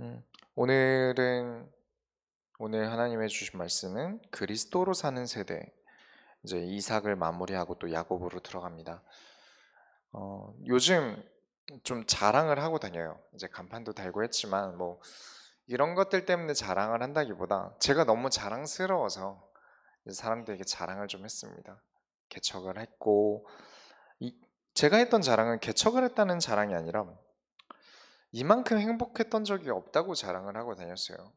음, 오늘은 오늘 하나님의 주신 말씀은 그리스도로 사는 세대, 이제 이삭을 마무리하고 또 야곱으로 들어갑니다. 요즘 좀 자랑을 하고 다녀요. 이제 간판도 달고 했지만 뭐 이런 것들 때문에 자랑을 한다기보다 제가 너무 자랑스러워서 이제 사람들에게 자랑을 좀 했습니다. 개척을 했고 이, 제가 했던 자랑은 개척을 했다는 자랑이 아니라 이만큼 행복했던 적이 없다고 자랑을 하고 다녔어요.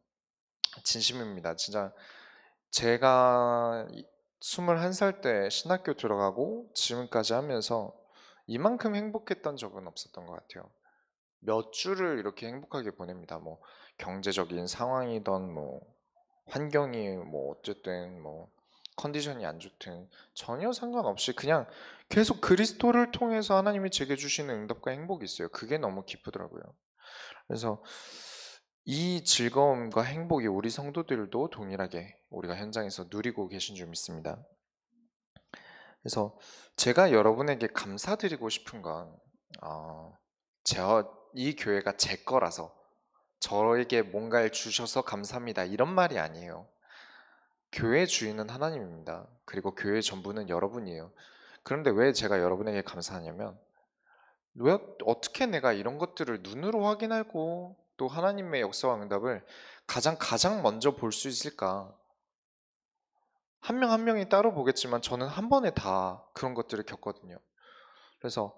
진심입니다. 진짜 제가 21살 때 신학교 들어가고 지금까지 하면서 이만큼 행복했던 적은 없었던 것 같아요. 몇 주를 이렇게 행복하게 보냅니다. 뭐 경제적인 상황이든 뭐 환경이 뭐 어쨌든 뭐 컨디션이 안 좋든 전혀 상관없이 그냥 계속 그리스도를 통해서 하나님이 제게 주시는 응답과 행복이 있어요. 그게 너무 기쁘더라고요. 그래서 이 즐거움과 행복이 우리 성도들도 동일하게 우리가 현장에서 누리고 계신 줄 믿습니다. 그래서 제가 여러분에게 감사드리고 싶은 건, 어, 이 교회가 제 거라서 저에게 뭔가를 주셔서 감사합니다. 이런 말이 아니에요. 교회 주인은 하나님입니다. 그리고 교회 전부는 여러분이에요. 그런데 왜 제가 여러분에게 감사하냐면, 왜 어떻게 내가 이런 것들을 눈으로 확인하고 또 하나님의 역사와 응답을 가장 먼저 볼 수 있을까? 한 명 한 명이 따로 보겠지만 저는 한 번에 다 그런 것들을 겪거든요. 그래서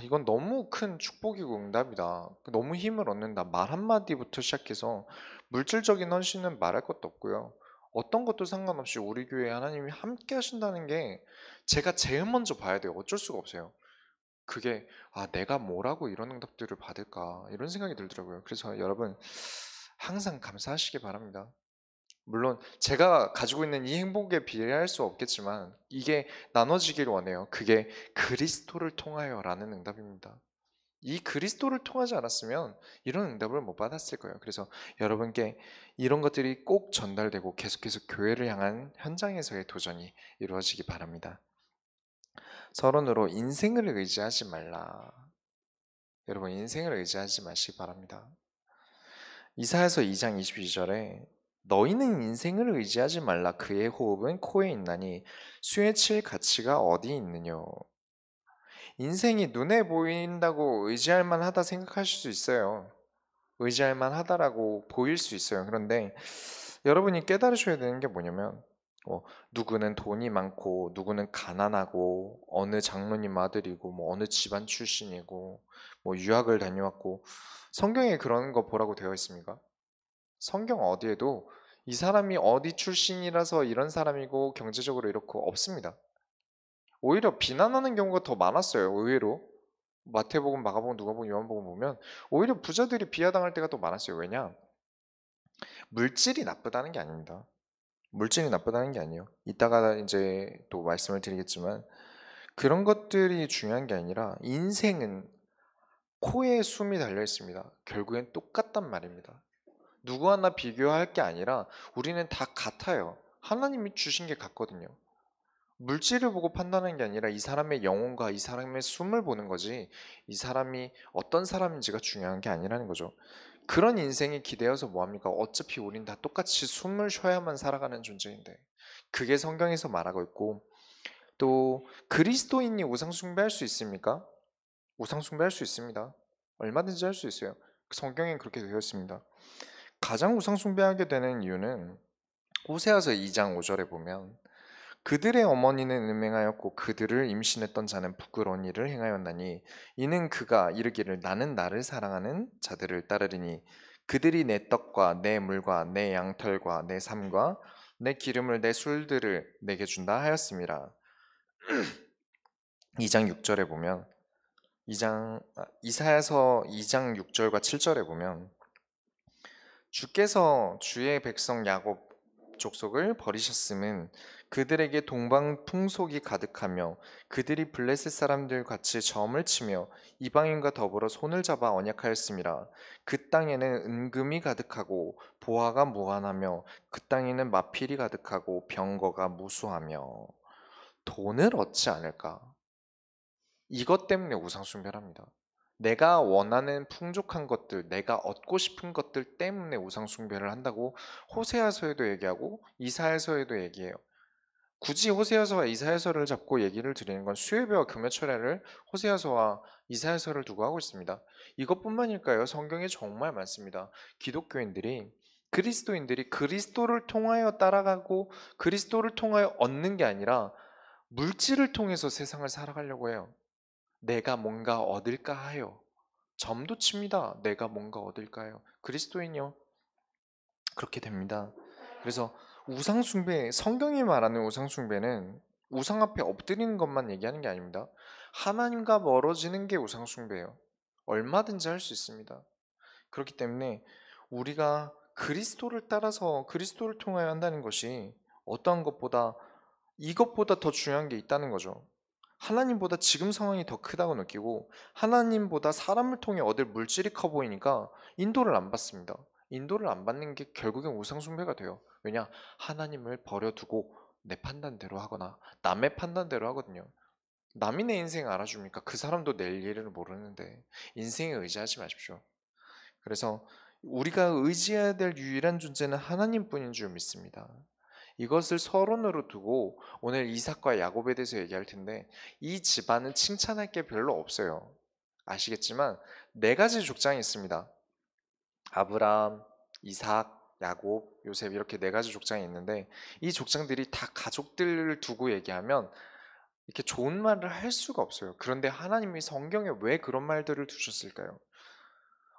이건 너무 큰 축복이고 응답이다. 너무 힘을 얻는다. 말 한마디부터 시작해서 물질적인 헌신은 말할 것도 없고요. 어떤 것도 상관없이 우리 교회에 하나님이 함께 하신다는 게 제가 제일 먼저 봐야 돼요. 어쩔 수가 없어요. 그게 내가 뭐라고 이런 응답들을 받을까 이런 생각이 들더라고요. 그래서 여러분 항상 감사하시기 바랍니다. 물론 제가 가지고 있는 이 행복에 비례할 수 없겠지만 이게 나눠지길 원해요. 그게 그리스도를 통하여라는 응답입니다. 이 그리스도를 통하지 않았으면 이런 응답을 못 받았을 거예요. 그래서 여러분께 이런 것들이 꼭 전달되고 계속해서 교회를 향한 현장에서의 도전이 이루어지기 바랍니다. 서론으로 인생을 의지하지 말라. 여러분 인생을 의지하지 마시기 바랍니다. 이사야서 2장 22절에 너희는 인생을 의지하지 말라 그의 호흡은 코에 있나니 수에 칠 가치가 어디 있느뇨. 인생이 눈에 보인다고 의지할 만하다 생각하실 수 있어요. 의지할 만하다라고 보일 수 있어요. 그런데 여러분이 깨달으셔야 되는 게 뭐냐면 누구는 돈이 많고 누구는 가난하고 어느 장로님 아들이고 뭐 어느 집안 출신이고 뭐 유학을 다녀왔고 성경에 그런 거 보라고 되어 있습니까? 성경 어디에도 이 사람이 어디 출신이라서 이런 사람이고 경제적으로 이렇고 없습니다. 오히려 비난하는 경우가 더 많았어요. 의외로 마태복음, 마가복음, 누가복음, 요한복음 보면 오히려 부자들이 비하당할 때가 더 많았어요. 왜냐? 물질이 나쁘다는 게 아닙니다. 물질이 나쁘다는 게 아니에요. 이따가 이제 또 말씀을 드리겠지만 그런 것들이 중요한 게 아니라 인생은 코에 숨이 달려 있습니다. 결국엔 똑같단 말입니다. 누구 하나 비교할 게 아니라 우리는 다 같아요. 하나님이 주신 게 같거든요. 물질을 보고 판단하는 게 아니라 이 사람의 영혼과 이 사람의 숨을 보는 거지 이 사람이 어떤 사람인지가 중요한 게 아니라는 거죠. 그런 인생이 기대어서 뭐합니까? 어차피 우린 다 똑같이 숨을 쉬어야만 살아가는 존재인데 그게 성경에서 말하고 있고 또 그리스도인이 우상 숭배할 수 있습니까? 우상 숭배할 수 있습니다. 얼마든지 할 수 있어요. 성경엔 그렇게 되어 있습니다. 가장 우상 숭배하게 되는 이유는 호세아서 2장 5절에 보면 그들의 어머니는 음행하였고 그들을 임신했던 자는 부끄러운 일을 행하였나니 이는 그가 이르기를 나는 나를 사랑하는 자들을 따르리니 그들이 내 떡과 내 물과 내 양털과 내 삶과 내 기름을 내 술들을 내게 준다 하였음이라. 2장 6절에 보면 이사야서 2장 6절과 7절에 보면 주께서 주의 백성 야곱 족속을 버리셨음은 그들에게 동방 풍속이 가득하며 그들이 블레셋 사람들 같이 점을 치며 이방인과 더불어 손을 잡아 언약하였음이라. 그 땅에는 은금이 가득하고 보화가 무한하며 그 땅에는 마필이 가득하고 병거가 무수하며 돈을 얻지 않을까. 이것 때문에 우상숭배합니다. 내가 원하는 풍족한 것들, 내가 얻고 싶은 것들 때문에 우상 숭배를 한다고 호세아서에도 얘기하고 이사야서에도 얘기해요. 굳이 호세아서와 이사야서를 잡고 얘기를 드리는 건 수예배와 금요철야를 호세아서와 이사야서를 두고 하고 있습니다. 이것뿐만일까요? 성경에 정말 많습니다. 기독교인들이 그리스도인들이 그리스도를 통하여 따라가고 그리스도를 통하여 얻는 게 아니라 물질을 통해서 세상을 살아가려고 해요. 내가 뭔가 얻을까 하여 점도 칩니다. 내가 뭔가 얻을까요? 그리스도인요. 그렇게 됩니다. 그래서 우상숭배, 성경이 말하는 우상숭배는 우상 앞에 엎드리는 것만 얘기하는 게 아닙니다. 하나님과 멀어지는 게 우상숭배예요. 얼마든지 할 수 있습니다. 그렇기 때문에 우리가 그리스도를 따라서 그리스도를 통하여 한다는 것이 어떠한 것보다 이것보다 더 중요한 게 있다는 거죠. 하나님보다 지금 상황이 더 크다고 느끼고 하나님보다 사람을 통해 얻을 물질이 커 보이니까 인도를 안 받습니다. 인도를 안 받는 게 결국엔 우상숭배가 돼요. 왜냐? 하나님을 버려두고 내 판단대로 하거나 남의 판단대로 하거든요. 남이 내 인생 알아줍니까? 그 사람도 내일 일을 모르는데 인생에 의지하지 마십시오. 그래서 우리가 의지해야 될 유일한 존재는 하나님뿐인 줄 믿습니다. 이것을 서론으로 두고 오늘 이삭과 야곱에 대해서 얘기할 텐데 이 집안은 칭찬할 게 별로 없어요. 아시겠지만 네 가지 족장이 있습니다. 아브라함, 이삭, 야곱, 요셉 이렇게 네 가지 족장이 있는데 이 족장들이 다 가족들을 두고 얘기하면 이렇게 좋은 말을 할 수가 없어요. 그런데 하나님이 성경에 왜 그런 말들을 두셨을까요?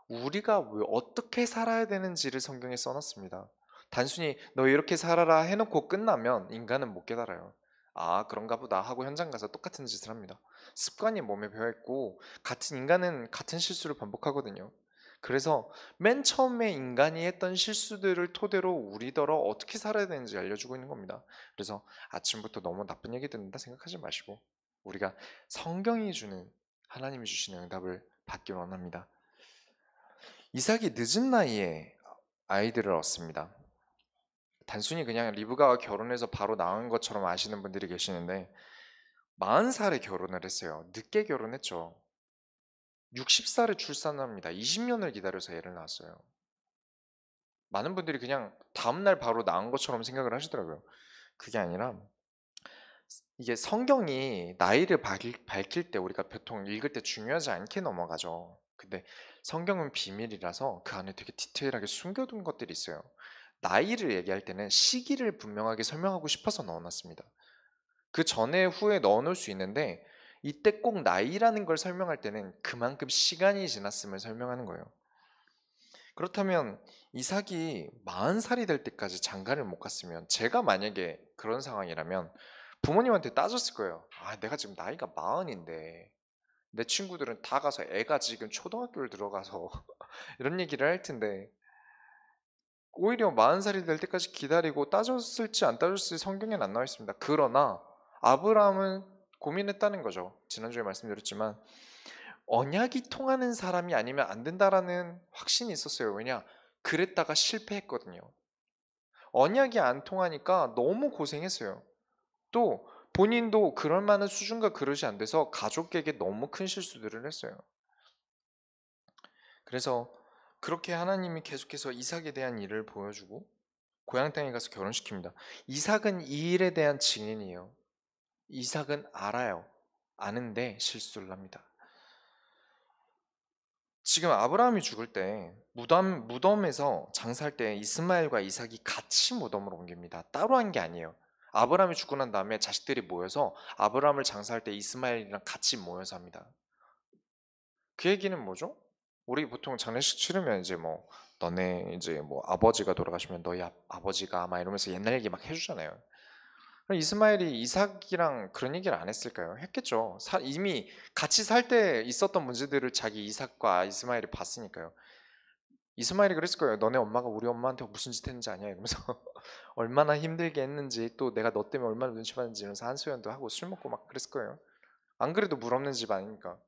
우리가 왜 어떻게 살아야 되는지를 성경에 써놨습니다. 단순히 너 이렇게 살아라 해놓고 끝나면 인간은 못 깨달아요. 아, 그런가 보다 하고 현장 가서 똑같은 짓을 합니다. 습관이 몸에 배어있고 같은 인간은 같은 실수를 반복하거든요. 그래서 맨 처음에 인간이 했던 실수들을 토대로 우리더러 어떻게 살아야 되는지 알려주고 있는 겁니다. 그래서 아침부터 너무 나쁜 얘기 듣는다 생각하지 마시고 우리가 성경이 주는 하나님이 주시는 응답을 받길 원합니다. 이삭이 늦은 나이에 아이들을 얻습니다. 단순히 그냥 리브가와 결혼해서 바로 낳은 것처럼 아시는 분들이 계시는데 40살에 결혼을 했어요. 늦게 결혼했죠. 60살에 출산합니다. 20년을 기다려서 애를 낳았어요. 많은 분들이 그냥 다음날 바로 낳은 것처럼 생각을 하시더라고요. 그게 아니라 이게 성경이 나이를 밝힐 때 우리가 보통 읽을 때 중요하지 않게 넘어가죠. 근데 성경은 비밀이라서 그 안에 되게 디테일하게 숨겨둔 것들이 있어요. 나이를 얘기할 때는 시기를 분명하게 설명하고 싶어서 넣어놨습니다. 그 전에 후에 넣어놓을 수 있는데 이때 꼭 나이라는 걸 설명할 때는 그만큼 시간이 지났음을 설명하는 거예요. 그렇다면 이삭이 40살이 될 때까지 장가를 못 갔으면 제가 만약에 그런 상황이라면 부모님한테 따졌을 거예요. 아, 내가 지금 나이가 40인데 내 친구들은 다 가서 애가 지금 초등학교를 들어가서 이런 얘기를 할 텐데 오히려 40살이 될 때까지 기다리고 따졌을지 안 따졌을지 성경에는 안 나와 있습니다. 그러나 아브라함은 고민했다는 거죠. 지난주에 말씀드렸지만 언약이 통하는 사람이 아니면 안 된다라는 확신이 있었어요. 왜냐? 그랬다가 실패했거든요. 언약이 안 통하니까 너무 고생했어요. 또 본인도 그럴 만한 수준과 그릇이 안 돼서 가족에게 너무 큰 실수들을 했어요. 그래서 그렇게 하나님이 계속해서 이삭에 대한 일을 보여주고 고향 땅에 가서 결혼시킵니다. 이삭은 이 일에 대한 증인이에요. 이삭은 알아요. 아는데 실수를 합니다. 지금 아브라함이 죽을 때 무덤에서 장사할 때 이스마엘과 이삭이 같이 무덤으로 옮깁니다. 따로 한 게 아니에요. 아브라함이 죽고 난 다음에 자식들이 모여서 아브라함을 장사할 때 이스마엘이랑 같이 모여서 합니다. 그 얘기는 뭐죠? 우리 보통 장례식 치르면 이제 뭐 너네 이제 뭐 아버지가 돌아가시면 너희 아버지가 막 이러면서 옛날 얘기 막 해주잖아요. 그럼 이스마엘이 이삭이랑 그런 얘기를 안 했을까요? 했겠죠. 이미 같이 살 때 있었던 문제들을 자기 이삭과 이스마엘이 봤으니까요. 이스마엘이 그랬을 거예요. 너네 엄마가 우리 엄마한테 무슨 짓 했는지 아냐 이러면서 얼마나 힘들게 했는지 또 내가 너 때문에 얼마나 눈치 봤는지 이러면서 한소연도 하고 술 먹고 막 그랬을 거예요. 안 그래도 물 없는 집 아닙니까?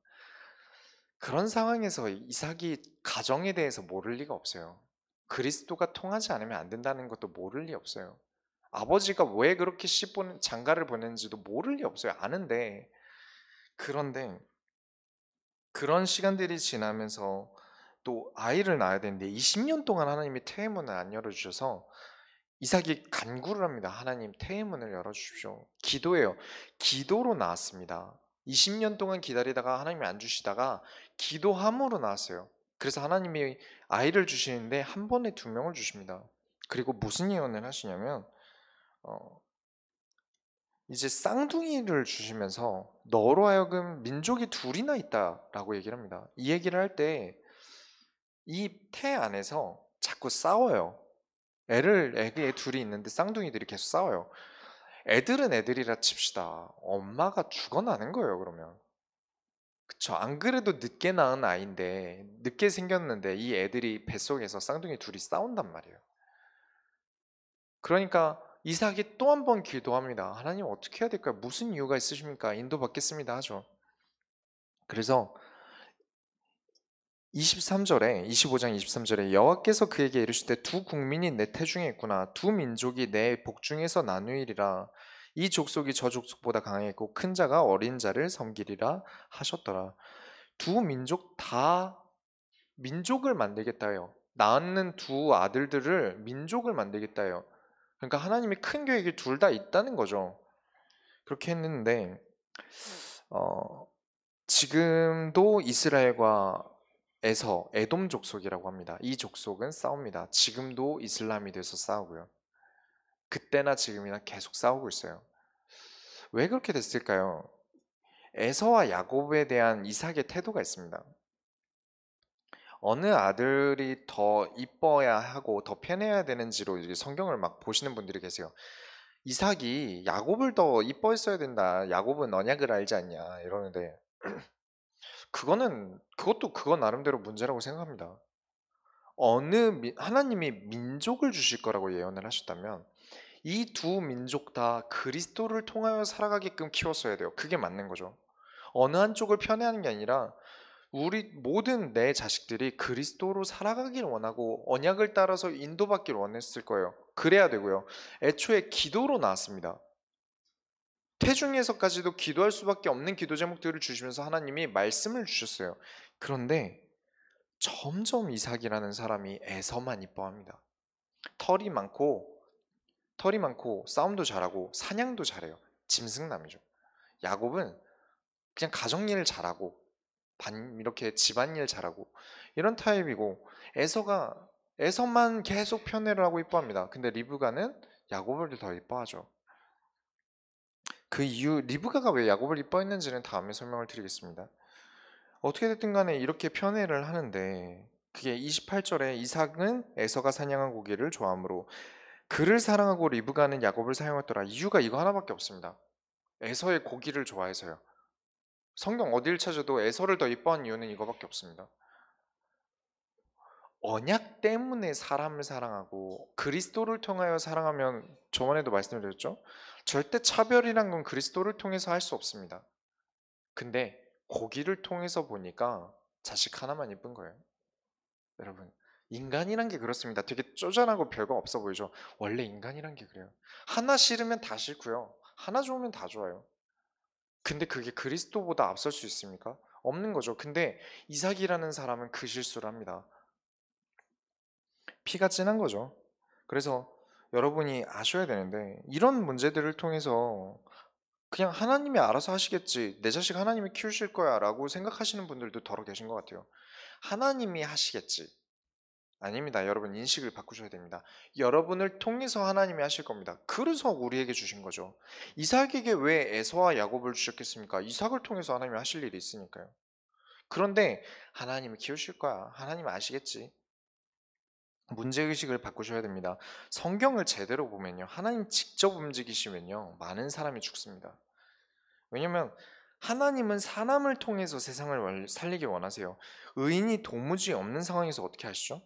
그런 상황에서 이삭이 가정에 대해서 모를 리가 없어요. 그리스도가 통하지 않으면 안 된다는 것도 모를 리 없어요. 아버지가 왜 그렇게 장가를 보냈는지도 모를 리 없어요. 아는데 그런데 그런 시간들이 지나면서 또 아이를 낳아야 되는데 20년 동안 하나님이 태의 문을 안 열어주셔서 이삭이 간구를 합니다. 하나님 태의 문을 열어주십시오. 기도해요. 기도로 나왔습니다. 20년 동안 기다리다가 하나님이 안 주시다가 기도함으로 나왔어요. 그래서 하나님이 아이를 주시는데 한 번에 두 명을 주십니다. 그리고 무슨 예언을 하시냐면 어, 이제 쌍둥이를 주시면서 너로 하여금 민족이 둘이나 있다라고 얘기를 합니다. 이 얘기를 할 때 이 태 안에서 자꾸 싸워요. 애기 둘이 있는데 쌍둥이들이 계속 싸워요. 애들은 애들이라 칩시다. 엄마가 죽어나는 거예요, 그러면. 그쵸. 안 그래도 늦게 낳은 아이인데, 늦게 생겼는데 이 애들이 뱃속에서 쌍둥이 둘이 싸운단 말이에요. 그러니까 이삭이 또 한 번 기도합니다. 하나님 어떻게 해야 될까요? 무슨 이유가 있으십니까? 인도받겠습니다 하죠. 그래서 23절에 25장 23절에 여호와께서 그에게 이르시되 두 국민이 내 태중에 있구나 두 민족이 내 복중에서 나누이리라 이 족속이 저 족속보다 강하겠고 큰 자가 어린 자를 섬기리라 하셨더라. 두 민족 다 민족을 만들겠다 해요. 낳는 두 아들들을 민족을 만들겠다 해요. 그러니까 하나님이 큰 계획이 둘 다 있다는 거죠. 그렇게 했는데 지금도 이스라엘과 에돔 족속이라고 합니다. 이 족속은 싸웁니다. 지금도 이슬람이 돼서 싸우고요. 그때나 지금이나 계속 싸우고 있어요. 왜 그렇게 됐을까요? 에서와 야곱에 대한 이삭의 태도가 있습니다. 어느 아들이 더 이뻐야 하고 더 편해야 되는지로 이제 성경을 막 보시는 분들이 계세요. 이삭이 야곱을 더 이뻐했어야 된다. 야곱은 언약을 알지 않냐 이러는데 그것도 그거 나름대로 문제라고 생각합니다. 하나님이 민족을 주실 거라고 예언을 하셨다면 이 두 민족 다 그리스도를 통하여 살아가게끔 키웠어야 돼요. 그게 맞는 거죠. 어느 한쪽을 편애하는 게 아니라 우리 모든 내 자식들이 그리스도로 살아가기를 원하고 언약을 따라서 인도받기를 원했을 거예요. 그래야 되고요. 애초에 기도로 나왔습니다. 태중에서까지도 기도할 수밖에 없는 기도 제목들을 주시면서 하나님이 말씀을 주셨어요. 그런데 점점 이삭이라는 사람이 에서만 이뻐합니다. 털이 많고 털이 많고 싸움도 잘하고 사냥도 잘해요. 짐승남이죠. 야곱은 그냥 가정일 잘하고 이렇게 집안일 잘하고 이런 타입이고 에서만 계속 편애를 하고 이뻐합니다. 근데 리브가는 야곱을 더 이뻐하죠. 그 이유 리브가가 왜 야곱을 이뻐했는지는 다음에 설명을 드리겠습니다. 어떻게 됐든 간에 이렇게 편애를 하는데 그게 28절에 이삭은 에서가 사냥한 고기를 좋아하므로 그를 사랑하고 리브가는 야곱을 사용했더라. 이유가 이거 하나밖에 없습니다. 에서의 고기를 좋아해서요. 성경 어딜 찾아도 에서를 더 이뻐한 이유는 이거밖에 없습니다. 언약 때문에 사람을 사랑하고 그리스도를 통하여 사랑하면 저번에도 말씀드렸죠. 절대 차별이란 건 그리스도를 통해서 할 수 없습니다. 근데 고기를 통해서 보니까 자식 하나만 이쁜 거예요. 여러분 인간이란 게 그렇습니다. 되게 쪼잔하고 별거 없어 보이죠. 원래 인간이란 게 그래요. 하나 싫으면 다 싫고요. 하나 좋으면 다 좋아요. 근데 그게 그리스도보다 앞설 수 있습니까? 없는 거죠. 근데 이삭이라는 사람은 그 실수를 합니다. 피가 진한 거죠. 그래서 여러분이 아셔야 되는데 이런 문제들을 통해서 그냥 하나님이 알아서 하시겠지. 내 자식 하나님이 키우실 거야 라고 생각하시는 분들도 더러 계신 것 같아요. 하나님이 하시겠지. 아닙니다. 여러분 인식을 바꾸셔야 됩니다. 여러분을 통해서 하나님이 하실 겁니다. 그래서 우리에게 주신 거죠. 이삭에게 왜 에서와 야곱을 주셨겠습니까? 이삭을 통해서 하나님이 하실 일이 있으니까요. 그런데 하나님이 키우실 거야. 하나님 아시겠지. 문제의식을 바꾸셔야 됩니다. 성경을 제대로 보면요. 하나님 직접 움직이시면요. 많은 사람이 죽습니다. 왜냐면 하나님은 사람을 통해서 세상을 살리기 원하세요. 의인이 도무지 없는 상황에서 어떻게 하시죠?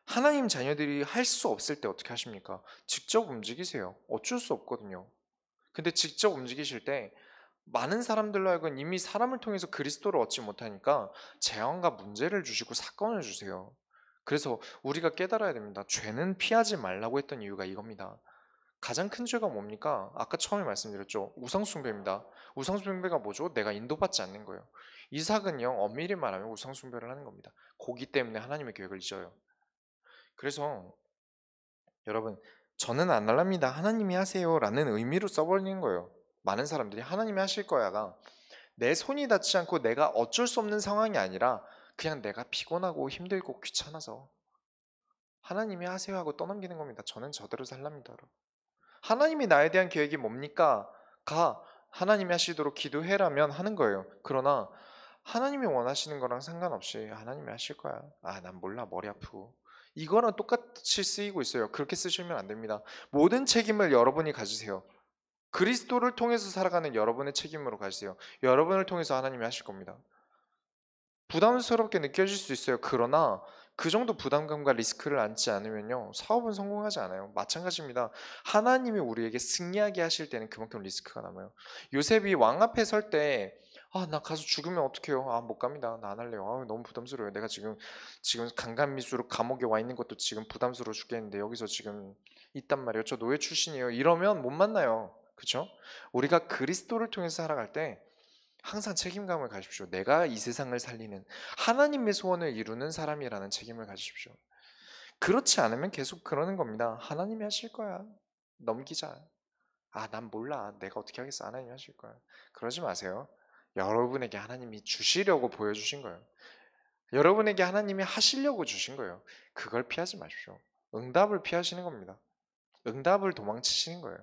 하나님 자녀들이 할 수 없을 때 어떻게 하십니까? 직접 움직이세요. 어쩔 수 없거든요. 근데 직접 움직이실 때 많은 사람들로 하여금 이미 사람을 통해서 그리스도를 얻지 못하니까 재앙과 문제를 주시고 사건을 주세요. 그래서 우리가 깨달아야 됩니다. 죄는 피하지 말라고 했던 이유가 이겁니다. 가장 큰 죄가 뭡니까? 아까 처음에 말씀드렸죠. 우상숭배입니다. 우상숭배가 뭐죠? 내가 인도받지 않는 거예요. 이삭은요, 엄밀히 말하면 우상숭배를 하는 겁니다. 고기 때문에 하나님의 계획을 잊어요. 그래서 여러분, 저는 안 할랍니다. 하나님이 하세요 라는 의미로 써버리는 거예요. 많은 사람들이 하나님이 하실 거야가 내 손이 닿지 않고 내가 어쩔 수 없는 상황이 아니라 그냥 내가 피곤하고 힘들고 귀찮아서 하나님이 하세요 하고 떠넘기는 겁니다. 저는 저대로 살랍니다. 하나님이 나에 대한 계획이 뭡니까? 가 하나님이 하시도록 기도해라면 하는 거예요. 그러나 하나님이 원하시는 거랑 상관없이 하나님이 하실 거야. 아, 난 몰라. 머리 아프고. 이거랑 똑같이 쓰이고 있어요. 그렇게 쓰시면 안 됩니다. 모든 책임을 여러분이 가지세요. 그리스도를 통해서 살아가는 여러분의 책임으로 가지세요. 여러분을 통해서 하나님이 하실 겁니다. 부담스럽게 느껴질 수 있어요. 그러나 그 정도 부담감과 리스크를 안지 않으면요, 사업은 성공하지 않아요. 마찬가지입니다. 하나님이 우리에게 승리하게 하실 때는 그만큼 리스크가 남아요. 요셉이 왕 앞에 설 때, 아, 나 가서 죽으면 어떡해요? 아, 못 갑니다. 나 안 할래요. 아, 너무 부담스러워요. 내가 지금 강간미수로 감옥에 와 있는 것도 지금 부담스러워 죽겠는데 여기서 지금 있단 말이에요. 저 노예 출신이에요. 이러면 못 만나요. 그렇죠? 우리가 그리스도를 통해서 살아갈 때 항상 책임감을 가지십시오. 내가 이 세상을 살리는 하나님의 소원을 이루는 사람이라는 책임을 가지십시오. 그렇지 않으면 계속 그러는 겁니다. 하나님이 하실 거야. 넘기자. 아, 난 몰라. 내가 어떻게 하겠어. 하나님이 하실 거야. 그러지 마세요. 여러분에게 하나님이 주시려고 보여주신 거예요. 여러분에게 하나님이 하시려고 주신 거예요. 그걸 피하지 마십시오. 응답을 피하시는 겁니다. 응답을 도망치시는 거예요.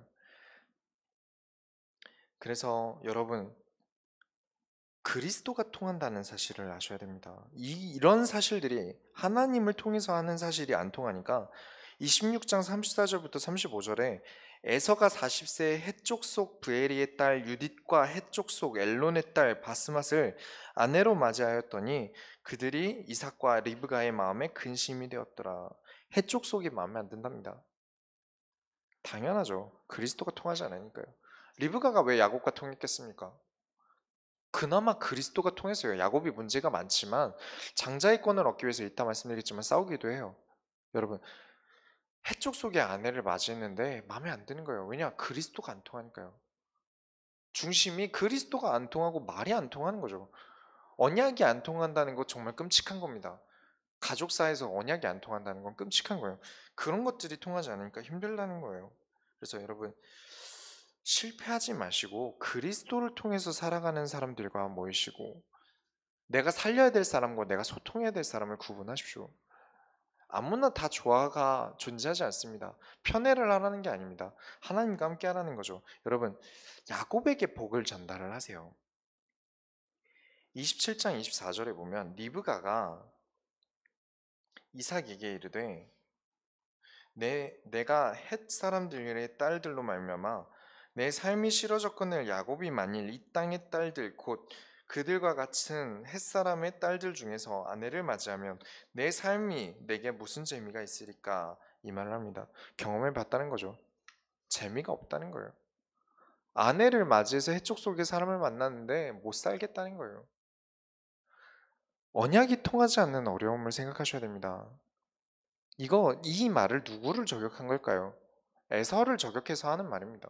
그래서 여러분, 그리스도가 통한다는 사실을 아셔야 됩니다. 이런 사실들이 하나님을 통해서 하는 사실이 안 통하니까 26장 34절부터 35절에 에서가 40세 헷족 속 브에리의 딸 유딧과 헷족 속 엘론의 딸 바스맛을 아내로 맞이하였더니 그들이 이삭과 리브가의 마음에 근심이 되었더라. 헷족 속이 마음에 안 든답니다. 당연하죠. 그리스도가 통하지 않으니까요. 리브가가 왜 야곱과 통했겠습니까? 그나마 그리스도가 통해서요. 야곱이 문제가 많지만 장자의 권을 얻기 위해서 이따 말씀드리겠지만 싸우기도 해요. 여러분, 해쪽 속의 아내를 맞이했는데 마음에 안 드는 거예요. 왜냐? 그리스도가 안 통하니까요. 중심이 그리스도가 안 통하고 말이 안 통하는 거죠. 언약이 안 통한다는 거 정말 끔찍한 겁니다. 가족사에서 언약이 안 통한다는 건 끔찍한 거예요. 그런 것들이 통하지 않으니까 힘들다는 거예요. 그래서 여러분, 실패하지 마시고 그리스도를 통해서 살아가는 사람들과 모이시고 내가 살려야 될 사람과 내가 소통해야 될 사람을 구분하십시오. 아무나 다 조화가 존재하지 않습니다. 편애를 하라는 게 아닙니다. 하나님과 함께 하라는 거죠. 여러분, 야곱에게 복을 전달을 하세요. 27장 24절에 보면 리브가가 이삭에게 이르되 내가 헷 사람들의 딸들로 말미암아 내 삶이 싫어졌거늘 야곱이 만일 이 땅의 딸들 곧 그들과 같은 헷 사람의 딸들 중에서 아내를 맞이하면 내 삶이 내게 무슨 재미가 있으리까 이 말을 합니다. 경험을 봤다는 거죠. 재미가 없다는 거예요. 아내를 맞이해서 해쪽 속의 사람을 만났는데 못 살겠다는 거예요. 언약이 통하지 않는 어려움을 생각하셔야 됩니다. 이 말을 누구를 저격한 걸까요? 에서를 저격해서 하는 말입니다.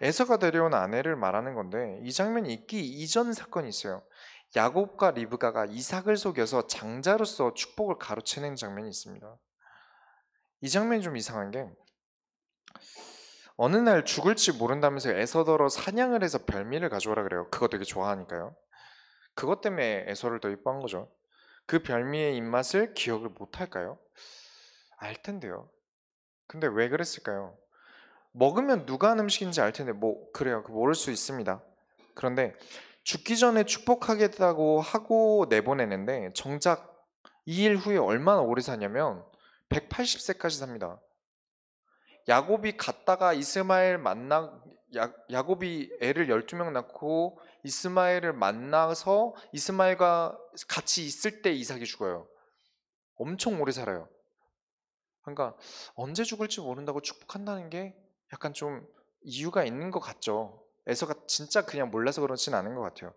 에서가 데려온 아내를 말하는 건데 이 장면이 있기 이전 사건이 있어요. 야곱과 리브가가 이삭을 속여서 장자로서 축복을 가로채는 장면이 있습니다. 이 장면이 좀 이상한 게 어느 날 죽을지 모른다면서 에서더러 사냥을 해서 별미를 가져오라 그래요. 그거 되게 좋아하니까요. 그것 때문에 에서를 더 이뻐한 거죠. 그 별미의 입맛을 기억을 못할까요? 알 텐데요. 근데 왜 그랬을까요? 먹으면 누가 한 음식인지 알 텐데 뭐 그래요. 모를 수 있습니다. 그런데 죽기 전에 축복하겠다고 하고 내보내는데 정작 2일 후에 얼마나 오래 사냐면 180세까지 삽니다. 야곱이 갔다가 야곱이 애를 12명 낳고 이스마엘을 만나서 이스마엘과 같이 있을 때 이삭이 죽어요. 엄청 오래 살아요. 그러니까 언제 죽을지 모른다고 축복한다는 게 약간 좀 이유가 있는 것 같죠. 에서가 진짜 그냥 몰라서 그렇진 않은 것 같아요.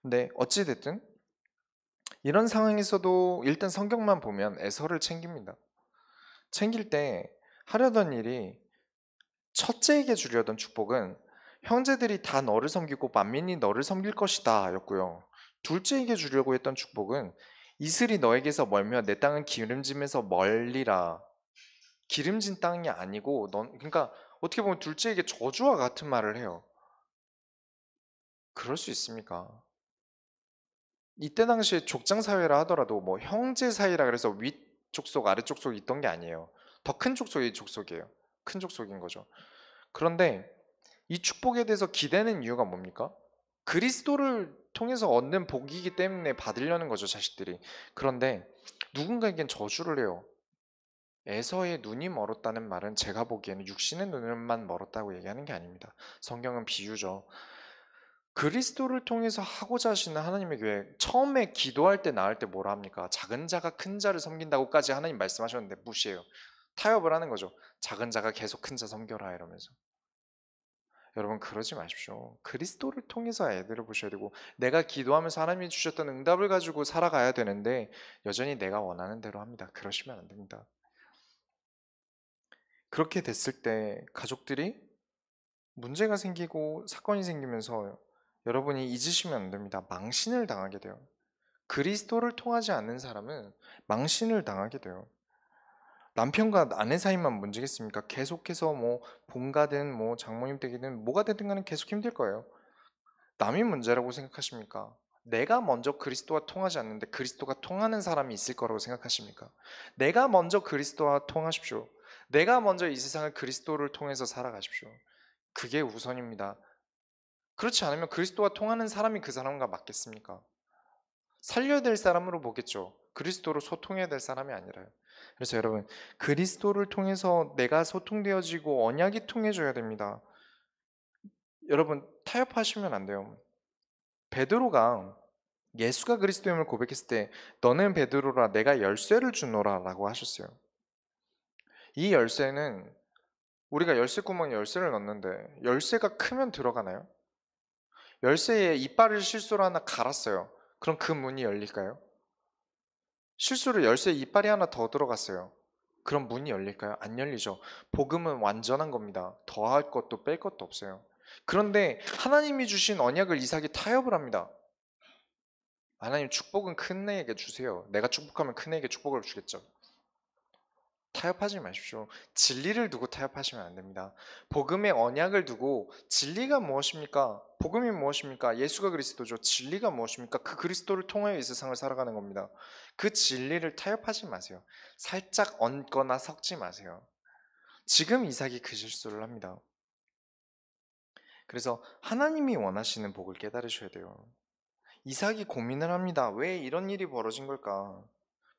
근데 어찌됐든 이런 상황에서도 일단 성경만 보면 에서를 챙깁니다. 챙길 때 하려던 일이 첫째에게 주려던 축복은 형제들이 다 너를 섬기고 만민이 너를 섬길 것이다 였고요. 둘째에게 주려고 했던 축복은 이슬이 너에게서 멀며 내 땅은 기름짐에서 멀리라. 기름진 땅이 아니고 그러니까 어떻게 보면 둘째에게 저주와 같은 말을 해요. 그럴 수 있습니까? 이때 당시에 족장 사회라 하더라도 뭐 형제 사이라 그래서 윗 족속 아래쪽 속이 있던 게 아니에요. 더 큰 족속이 족속이에요. 큰 족속인 거죠. 그런데 이 축복에 대해서 기대는 이유가 뭡니까? 그리스도를 통해서 얻는 복이기 때문에 받으려는 거죠, 자식들이. 그런데 누군가에겐 저주를 해요. 에서의 눈이 멀었다는 말은 제가 보기에는 육신의 눈만 멀었다고 얘기하는 게 아닙니다. 성경은 비유죠. 그리스도를 통해서 하고자 하시는 하나님의 교회, 처음에 기도할 때 나을 때 뭐라 합니까? 작은 자가 큰 자를 섬긴다고까지 하나님 말씀하셨는데 무시해요. 타협을 하는 거죠. 작은 자가 계속 큰 자 섬겨라 이러면서. 여러분 그러지 마십시오. 그리스도를 통해서 애들을 보셔야 되고 내가 기도하면서 하나님이 주셨던 응답을 가지고 살아가야 되는데 여전히 내가 원하는 대로 합니다. 그러시면 안 됩니다. 그렇게 됐을 때 가족들이 문제가 생기고 사건이 생기면서 여러분이 잊으시면 안 됩니다. 망신을 당하게 돼요. 그리스도를 통하지 않는 사람은 망신을 당하게 돼요. 남편과 아내 사이만 문제겠습니까? 계속해서 뭐 본가든 뭐 장모님 댁이든 뭐가 되든 간에 계속 힘들 거예요. 남이 문제라고 생각하십니까? 내가 먼저 그리스도와 통하지 않는데 그리스도가 통하는 사람이 있을 거라고 생각하십니까? 내가 먼저 그리스도와 통하십시오. 내가 먼저 이 세상을 그리스도를 통해서 살아가십시오. 그게 우선입니다. 그렇지 않으면 그리스도와 통하는 사람이 그 사람과 맞겠습니까? 살려야 될 사람으로 보겠죠. 그리스도로 소통해야 될 사람이 아니라요. 그래서 여러분, 그리스도를 통해서 내가 소통되어지고 언약이 통해져야 됩니다. 여러분, 타협하시면 안 돼요. 베드로가 예수가 그리스도임을 고백했을 때 너는 베드로라 내가 열쇠를 주노라 라고 하셨어요. 이 열쇠는 우리가 열쇠 구멍에 열쇠를 넣는데 열쇠가 크면 들어가나요? 열쇠에 이빨을 실수로 하나 갈았어요. 그럼 그 문이 열릴까요? 실수로 열쇠에 이빨이 하나 더 들어갔어요. 그럼 문이 열릴까요? 안 열리죠. 복음은 완전한 겁니다. 더할 것도 뺄 것도 없어요. 그런데 하나님이 주신 언약을 이삭이 타협을 합니다. 하나님 축복은 큰 애에게 주세요. 내가 축복하면 큰 애에게 축복을 주겠죠. 타협하지 마십시오. 진리를 두고 타협하시면 안 됩니다. 복음의 언약을 두고 진리가 무엇입니까? 복음이 무엇입니까? 예수가 그리스도죠. 진리가 무엇입니까? 그 그리스도를 통하여 이 세상을 살아가는 겁니다. 그 진리를 타협하지 마세요. 살짝 얹거나 섞지 마세요. 지금 이삭이 그 실수를 합니다. 그래서 하나님이 원하시는 복을 깨달으셔야 돼요. 이삭이 고민을 합니다. 왜 이런 일이 벌어진 걸까?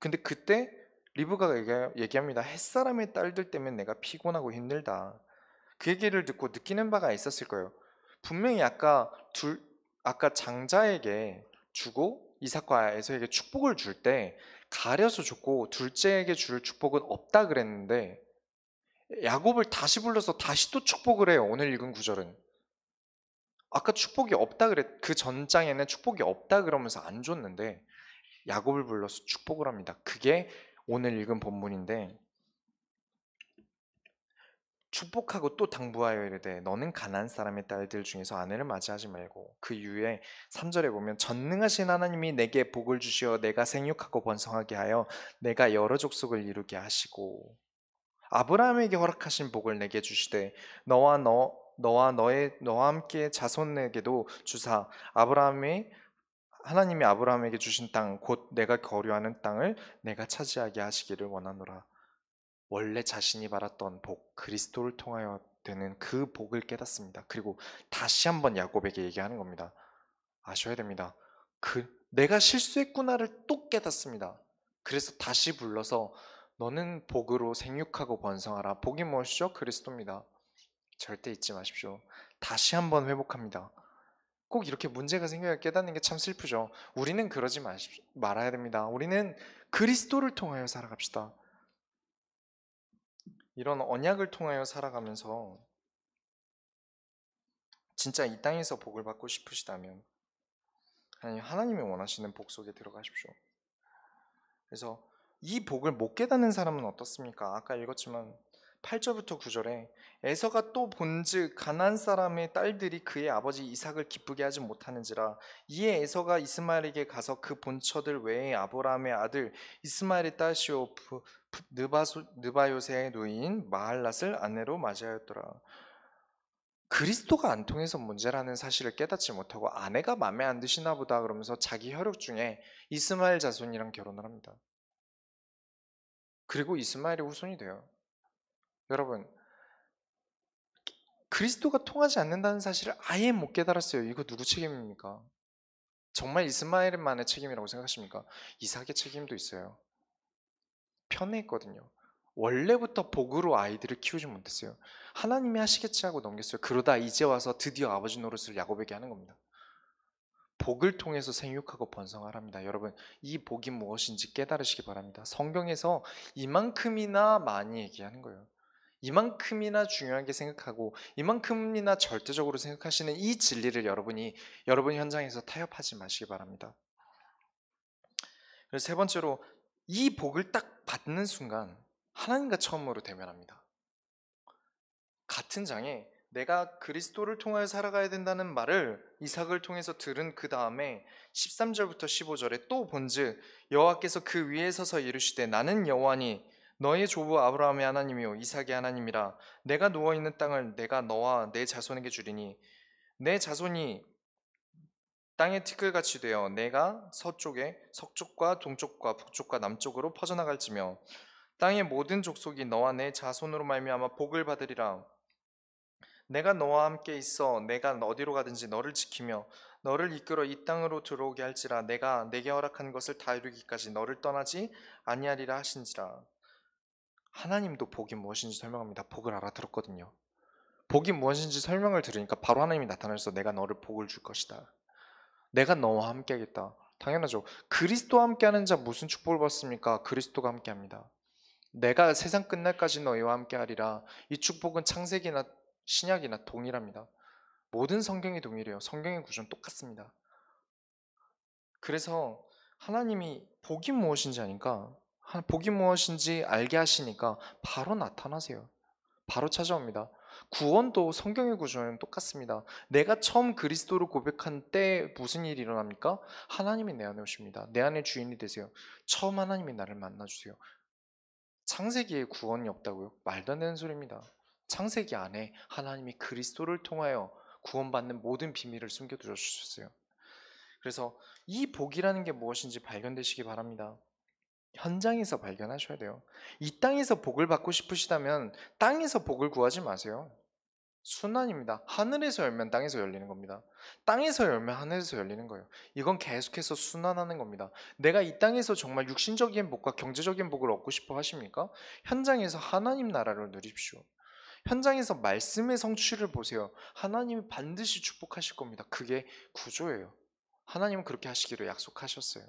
근데 그때 리브가가 얘기합니다. 햇사람의 딸들 때문에 내가 피곤하고 힘들다. 그 얘기를 듣고 느끼는 바가 있었을 거예요. 분명히 아까 장자에게 주고 이삭과 에서에게 축복을 줄 때 가려서 줬고 둘째에게 줄 축복은 없다 그랬는데 야곱을 다시 불러서 다시 또 축복을 해요. 오늘 읽은 구절은. 아까 축복이 없다 그 전장에는 축복이 없다 그러면서 안 줬는데 야곱을 불러서 축복을 합니다. 그게 오늘 읽은 본문인데 축복하고 또 당부하여 이르되 너는 가나안 사람의 딸들 중에서 아내를 맞이하지 말고 그 이후에 3절에 보면 전능하신 하나님이 내게 복을 주시어 내가 생육하고 번성하게 하여 내가 여러 족속을 이루게 하시고 아브라함에게 허락하신 복을 내게 주시되 너와 함께 자손에게도 주사 아브라함의 하나님이 아브라함에게 주신 땅 곧 내가 거류하는 땅을 내가 차지하게 하시기를 원하노라. 원래 자신이 받았던 복, 그리스도를 통하여 되는 그 복을 깨닫습니다. 그리고 다시 한번 야곱에게 얘기하는 겁니다. 아셔야 됩니다. 내가 실수했구나를 또 깨닫습니다. 그래서 다시 불러서 너는 복으로 생육하고 번성하라. 복이 무엇이죠? 그리스도입니다. 절대 잊지 마십시오. 다시 한번 회복합니다. 꼭 이렇게 문제가 생겨야 깨닫는 게 참 슬프죠. 우리는 그러지 말아야 됩니다. 우리는 그리스도를 통하여 살아갑시다. 이런 언약을 통하여 살아가면서 진짜 이 땅에서 복을 받고 싶으시다면 하나님이 원하시는 복 속에 들어가십시오. 그래서 이 복을 못 깨닫는 사람은 어떻습니까? 아까 읽었지만 8절부터 9절에 에서가 또 본즉 가나안 사람의 딸들이 그의 아버지 이삭을 기쁘게 하지 못하는지라 이에 에서가 이스마엘에게 가서 그 본처들 외에 아브라함의 아들 이스마엘의 딸시오 느바요세의 누이인 마할랏을 아내로 맞이하였더라. 그리스도가 안 통해서 문제라는 사실을 깨닫지 못하고 아내가 마음에 안 드시나 보다 그러면서 자기 혈육 중에 이스마엘 자손이랑 결혼을 합니다. 그리고 이스마엘의 후손이 돼요. 여러분, 그리스도가 통하지 않는다는 사실을 아예 못 깨달았어요. 이거 누구 책임입니까? 정말 이스마엘만의 책임이라고 생각하십니까? 이삭의 책임도 있어요. 편애했거든요. 원래부터 복으로 아이들을 키우지 못했어요. 하나님이 하시겠지 하고 넘겼어요. 그러다 이제 와서 드디어 아버지 노릇을 야곱에게 하는 겁니다. 복을 통해서 생육하고 번성하랍니다. 여러분, 이 복이 무엇인지 깨달으시기 바랍니다. 성경에서 이만큼이나 많이 얘기하는 거예요. 이만큼이나 중요하게 생각하고 이만큼이나 절대적으로 생각하시는 이 진리를 여러분 현장에서 타협하지 마시기 바랍니다. 그래서 세 번째로 이 복을 딱 받는 순간 하나님과 처음으로 대면합니다. 같은 장에 내가 그리스도를 통하여 살아가야 된다는 말을 이삭을 통해서 들은 그 다음에 13절부터 15절에 또 본즉 여호와께서 그 위에 서서 이르시되 나는 여호와니 너의 조부 아브라함의 하나님이요 이삭의 하나님이라 내가 누워있는 땅을 내가 너와 내 자손에게 주리니 내 자손이 땅의 티끌같이 되어 내가 서쪽에 서쪽과 동쪽과 북쪽과 남쪽으로 퍼져나갈지며 땅의 모든 족속이 너와 내 자손으로 말미암아 복을 받으리라. 내가 너와 함께 있어 내가 어디로 가든지 너를 지키며 너를 이끌어 이 땅으로 들어오게 할지라 내가 내게 허락한 것을 다 이루기까지 너를 떠나지 아니하리라 하신지라. 하나님도 복이 무엇인지 설명합니다. 복을 알아들었거든요. 복이 무엇인지 설명을 들으니까 바로 하나님이 나타나셔서 내가 너를 복을 줄 것이다. 내가 너와 함께 하겠다. 당연하죠. 그리스도와 함께하는 자 무슨 축복을 받습니까? 그리스도가 함께합니다. 내가 세상 끝날까지 너희와 함께하리라. 이 축복은 창세기나 신약이나 동일합니다. 모든 성경이 동일해요. 성경의 구조는 똑같습니다. 그래서 하나님이 복이 무엇인지 아니까 복이 무엇인지 알게 하시니까 바로 나타나세요. 바로 찾아옵니다. 구원도 성경의 구조는 똑같습니다. 내가 처음 그리스도를 고백한 때 무슨 일이 일어납니까? 하나님이 내 안에 오십니다. 내 안에 주인이 되세요. 처음 하나님이 나를 만나주세요. 창세기에 구원이 없다고요? 말도 안 되는 소리입니다. 창세기 안에 하나님이 그리스도를 통하여 구원받는 모든 비밀을 숨겨두어 주셨어요. 그래서 이 복이라는 게 무엇인지 발견되시기 바랍니다. 현장에서 발견하셔야 돼요. 이 땅에서 복을 받고 싶으시다면 땅에서 복을 구하지 마세요. 순환입니다. 하늘에서 열면 땅에서 열리는 겁니다. 땅에서 열면 하늘에서 열리는 거예요. 이건 계속해서 순환하는 겁니다. 내가 이 땅에서 정말 육신적인 복과 경제적인 복을 얻고 싶어 하십니까? 현장에서 하나님 나라를 누리십시오. 현장에서 말씀의 성취를 보세요. 하나님이 반드시 축복하실 겁니다. 그게 구조예요. 하나님은 그렇게 하시기로 약속하셨어요.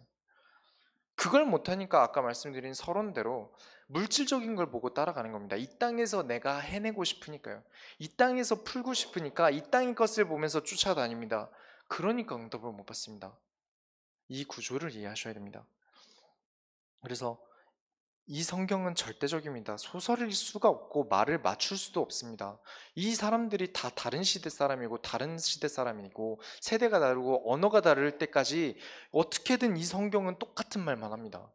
그걸 못하니까 아까 말씀드린 서론대로 물질적인 걸 보고 따라가는 겁니다. 이 땅에서 내가 해내고 싶으니까요. 이 땅에서 풀고 싶으니까 이 땅의 것을 보면서 쫓아다닙니다. 그러니까 응답을 못 받습니다. 이 구조를 이해하셔야 됩니다. 그래서 이 성경은 절대적입니다. 소설일 수가 없고 말을 맞출 수도 없습니다. 이 사람들이 다 다른 시대 사람이고 다른 시대 사람이고 세대가 다르고 언어가 다를 때까지 어떻게든 이 성경은 똑같은 말만 합니다.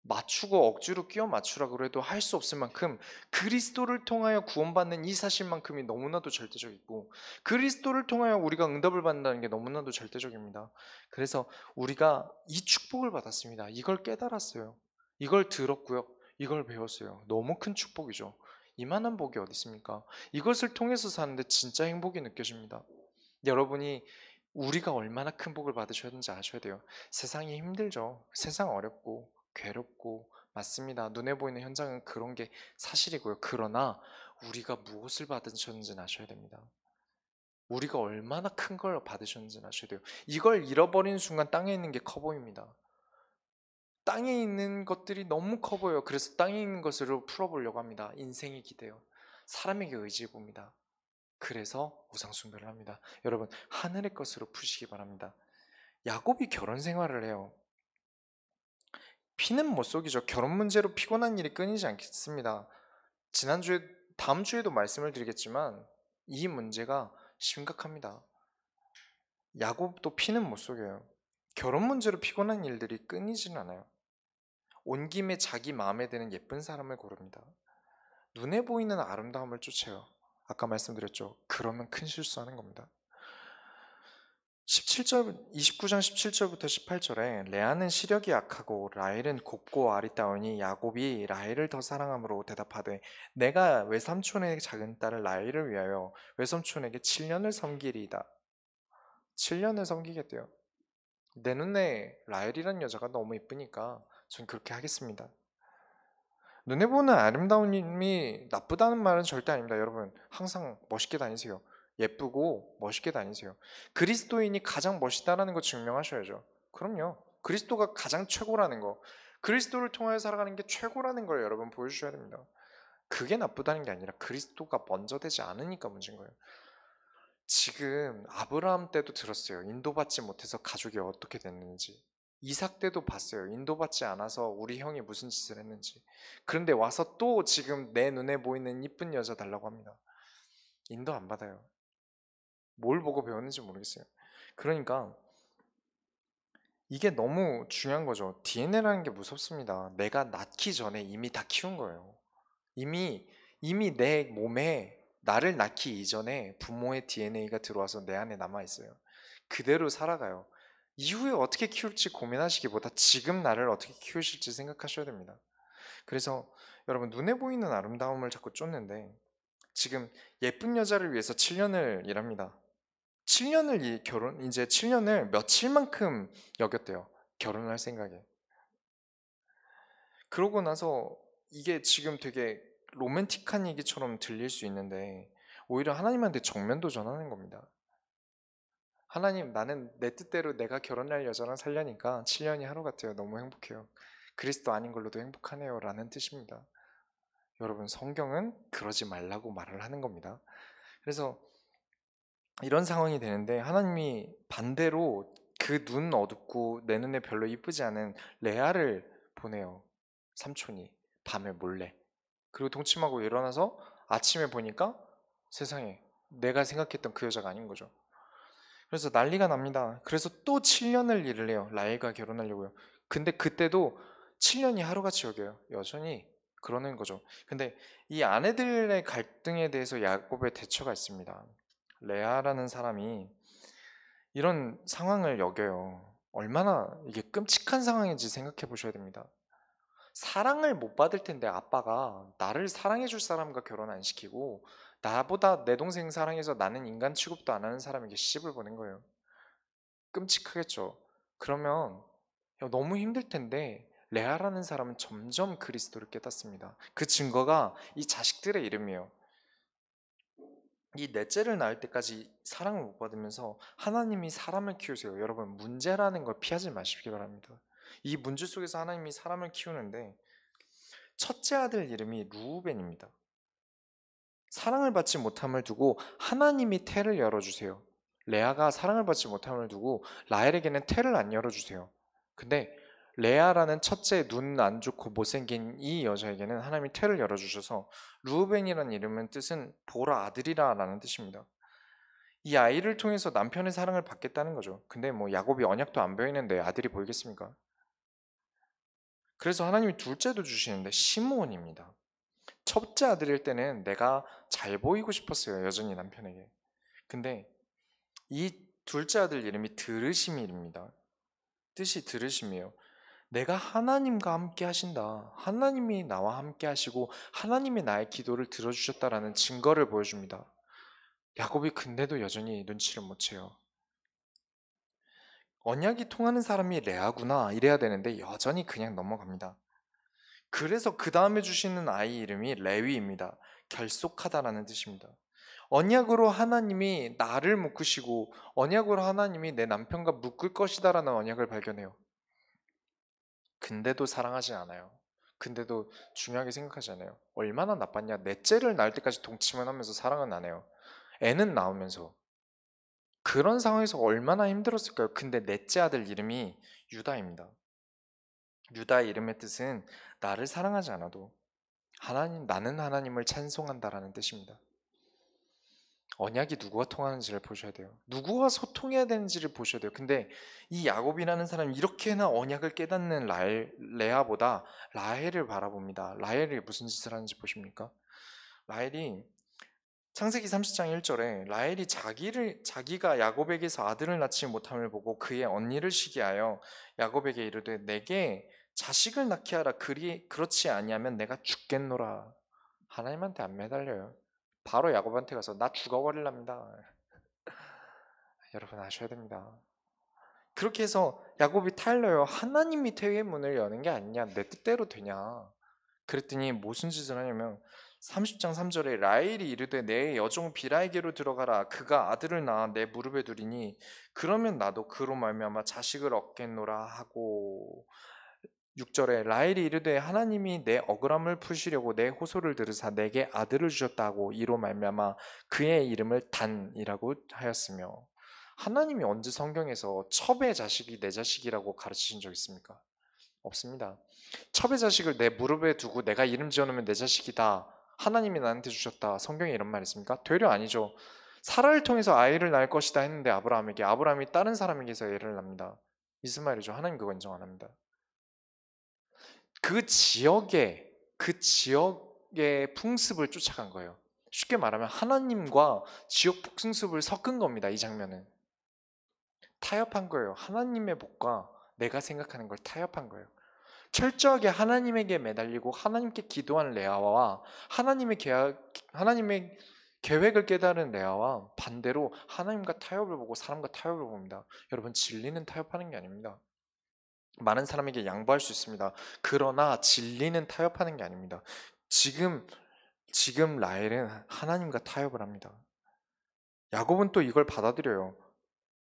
맞추고 억지로 끼워 맞추라고 해도 할 수 없을 만큼 그리스도를 통하여 구원받는 이 사실만큼이 너무나도 절대적이고 그리스도를 통하여 우리가 응답을 받는다는 게 너무나도 절대적입니다. 그래서 우리가 이 축복을 받았습니다. 이걸 깨달았어요. 이걸 들었고요. 이걸 배웠어요. 너무 큰 축복이죠. 이만한 복이 어디 있습니까? 이것을 통해서 사는데 진짜 행복이 느껴집니다. 여러분이 우리가 얼마나 큰 복을 받으셔야 되는지 아셔야 돼요. 세상이 힘들죠. 세상 어렵고 괴롭고 맞습니다. 눈에 보이는 현장은 그런 게 사실이고요. 그러나 우리가 무엇을 받으셨는지는 아셔야 됩니다. 우리가 얼마나 큰 걸 받으셨는지는 아셔야 돼요. 이걸 잃어버리는 순간 땅에 있는 게 커 보입니다. 땅에 있는 것들이 너무 커 보여요. 그래서 땅에 있는 것으로 풀어보려고 합니다. 인생이 기대요. 사람에게 의지해 봅니다. 그래서 우상 숭배를 합니다. 여러분, 하늘의 것으로 푸시기 바랍니다. 야곱이 결혼 생활을 해요. 피는 못 속이죠. 결혼 문제로 피곤한 일이 끊이지 않겠습니다. 지난주에 다음 주에도 말씀을 드리겠지만 이 문제가 심각합니다. 야곱도 피는 못 속여요. 결혼 문제로 피곤한 일들이 끊이진 않아요. 온 김에 자기 마음에 드는 예쁜 사람을 고릅니다. 눈에 보이는 아름다움을 쫓아요. 아까 말씀드렸죠. 그러면 큰 실수하는 겁니다. 29장 17절부터 18절에 레아는 시력이 약하고 라헬은 곱고 아리따우니 야곱이 라헬을 더 사랑함으로 대답하되 내가 외삼촌의 작은 딸을 라헬을 위하여 외삼촌에게 7년을 섬기리이다. 7년을 섬기겠대요. 내 눈에 라헬이란 여자가 너무 이쁘니까 전 그렇게 하겠습니다. 눈에 보는 아름다움이 나쁘다는 말은 절대 아닙니다. 여러분 항상 멋있게 다니세요. 예쁘고 멋있게 다니세요. 그리스도인이 가장 멋있다라는 거 증명하셔야죠. 그럼요. 그리스도가 가장 최고라는 거, 그리스도를 통하여 살아가는 게 최고라는 걸 여러분 보여주셔야 됩니다. 그게 나쁘다는 게 아니라 그리스도가 먼저 되지 않으니까 문제인 거예요. 지금 아브라함 때도 들었어요. 인도받지 못해서 가족이 어떻게 됐는지. 이삭 때도 봤어요. 인도받지 않아서 우리 형이 무슨 짓을 했는지. 그런데 와서 또 지금 내 눈에 보이는 이쁜 여자 달라고 합니다. 인도 안 받아요. 뭘 보고 배웠는지 모르겠어요. 그러니까 이게 너무 중요한 거죠. DNA라는 게 무섭습니다. 내가 낳기 전에 이미 다 키운 거예요. 이미 내 몸에 나를 낳기 이전에 부모의 DNA가 들어와서 내 안에 남아 있어요. 그대로 살아가요. 이후에 어떻게 키울지 고민하시기보다 지금 나를 어떻게 키우실지 생각하셔야 됩니다. 그래서 여러분 눈에 보이는 아름다움을 자꾸 쫓는데 지금 예쁜 여자를 위해서 7년을 일합니다. 7년을 이제 7년을 며칠만큼 여겼대요. 결혼을 할 생각에. 그러고 나서 이게 지금 되게 로맨틱한 얘기처럼 들릴 수 있는데 오히려 하나님한테 정면 도전하는 겁니다. 하나님, 나는 내 뜻대로 내가 결혼할 여자랑 살려니까 7년이 하루 같아요. 너무 행복해요. 그리스도 아닌 걸로도 행복하네요. 라는 뜻입니다. 여러분, 성경은 그러지 말라고 말을 하는 겁니다. 그래서 이런 상황이 되는데 하나님이 반대로 그 눈 어둡고 내 눈에 별로 이쁘지 않은 레아를 보내요. 삼촌이 밤에 몰래. 그리고 동침하고 일어나서 아침에 보니까 세상에 내가 생각했던 그 여자가 아닌 거죠. 그래서 난리가 납니다. 그래서 또 7년을 일을 해요. 라헬과 결혼하려고요. 근데 그때도 7년이 하루같이 여겨요. 여전히 그러는 거죠. 근데 이 아내들의 갈등에 대해서 야곱의 대처가 있습니다. 레아라는 사람이 이런 상황을 여겨요. 얼마나 이게 끔찍한 상황인지 생각해 보셔야 됩니다. 사랑을 못 받을 텐데 아빠가 나를 사랑해 줄 사람과 결혼 안 시키고 나보다 내 동생 사랑해서 나는 인간 취급도 안 하는 사람에게 시집을 보낸 거예요. 끔찍하겠죠. 그러면 너무 힘들 텐데 레아라는 사람은 점점 그리스도를 깨닫습니다. 그 증거가 이 자식들의 이름이에요. 이 넷째를 낳을 때까지 사랑을 못 받으면서 하나님이 사람을 키우세요. 여러분 문제라는 걸 피하지 마시기 바랍니다. 이 문제 속에서 하나님이 사람을 키우는데 첫째 아들 이름이 루우벤입니다. 사랑을 받지 못함을 두고 하나님이 태를 열어주세요. 레아가 사랑을 받지 못함을 두고 라헬에게는 태를 안 열어주세요. 근데 레아라는 첫째 눈 안 좋고 못생긴 이 여자에게는 하나님이 태를 열어주셔서 루우벤이라는 이름은 뜻은 보라 아들이라 라는 뜻입니다. 이 아이를 통해서 남편의 사랑을 받겠다는 거죠. 근데 뭐 야곱이 언약도 안 배우는데 아들이 보이겠습니까? 그래서 하나님이 둘째도 주시는데 시므온입니다. 첫째 아들일 때는 내가 잘 보이고 싶었어요. 여전히 남편에게. 근데 이 둘째 아들 이름이 드르시밀입니다. 뜻이 드르심이에요. 내가 하나님과 함께 하신다. 하나님이 나와 함께 하시고 하나님이 나의 기도를 들어주셨다라는 증거를 보여줍니다. 야곱이 근데도 여전히 눈치를 못 채요. 언약이 통하는 사람이 레아구나 이래야 되는데 여전히 그냥 넘어갑니다. 그래서 그 다음에 주시는 아이 이름이 레위입니다. 결속하다라는 뜻입니다. 언약으로 하나님이 나를 묶으시고 언약으로 하나님이 내 남편과 묶을 것이다라는 언약을 발견해요. 근데도 사랑하지 않아요. 근데도 중요하게 생각하지 않아요. 얼마나 나빴냐. 넷째를 낳을 때까지 동침을 하면서 사랑은 안 해요. 애는 낳으면서. 그런 상황에서 얼마나 힘들었을까요? 근데 넷째 아들 이름이 유다입니다. 유다의 이름의 뜻은 나를 사랑하지 않아도 나는 하나님을 찬송한다라는 뜻입니다. 언약이 누구와 통하는지를 보셔야 돼요. 누구와 소통해야 되는지를 보셔야 돼요. 근데 이 야곱이라는 사람이 이렇게나 언약을 깨닫는 레아보다 라헬을 바라봅니다. 라헬이 무슨 짓을 하는지 보십니까? 라헬이 창세기 30장 1절에 라헬이 자기가 야곱에게서 아들을 낳지 못함을 보고 그의 언니를 시기하여 야곱에게 이르되 내게 자식을 낳게 하라. 그렇지 아니하면 내가 죽겠노라. 하나님한테 안 매달려요. 바로 야곱한테 가서 나 죽어버릴랍니다. 여러분 아셔야 됩니다. 그렇게 해서 야곱이 타일러요. 하나님이 태의 문을 여는 게 아니냐. 내 뜻대로 되냐. 그랬더니 무슨 짓을 하냐면 30장 3절에 라헬이 이르되 내 여종 비라에게로 들어가라. 그가 아들을 낳아 내 무릎에 두리니 그러면 나도 그로 말미암아 자식을 얻겠노라 하고 6절에 라헬이 이르되 하나님이 내 억울함을 푸시려고 내 호소를 들으사 내게 아들을 주셨다고 이로 말미암아 그의 이름을 단이라고 하였으며 하나님이 언제 성경에서 첩의 자식이 내 자식이라고 가르치신 적 있습니까? 없습니다. 첩의 자식을 내 무릎에 두고 내가 이름 지어놓으면 내 자식이다. 하나님이 나한테 주셨다. 성경에 이런 말 있습니까? 되려 아니죠. 사라를 통해서 아이를 낳을 것이다 했는데 아브라함이 다른 사람에게서 애를 낳습니다. 이스마엘이죠. 하나님 그거 인정 안 합니다. 그 지역의 풍습을 쫓아간 거예요. 쉽게 말하면 하나님과 지역 풍습을 섞은 겁니다. 이 장면은 타협한 거예요. 하나님의 복과 내가 생각하는 걸 타협한 거예요. 철저하게 하나님에게 매달리고 하나님께 기도한 레아와 하나님의 계획을 깨달은 레아와 반대로 하나님과 타협을 보고 사람과 타협을 봅니다. 여러분 진리는 타협하는 게 아닙니다. 많은 사람에게 양보할 수 있습니다. 그러나 진리는 타협하는 게 아닙니다. 지금 라헬은 하나님과 타협을 합니다. 야곱은 또 이걸 받아들여요.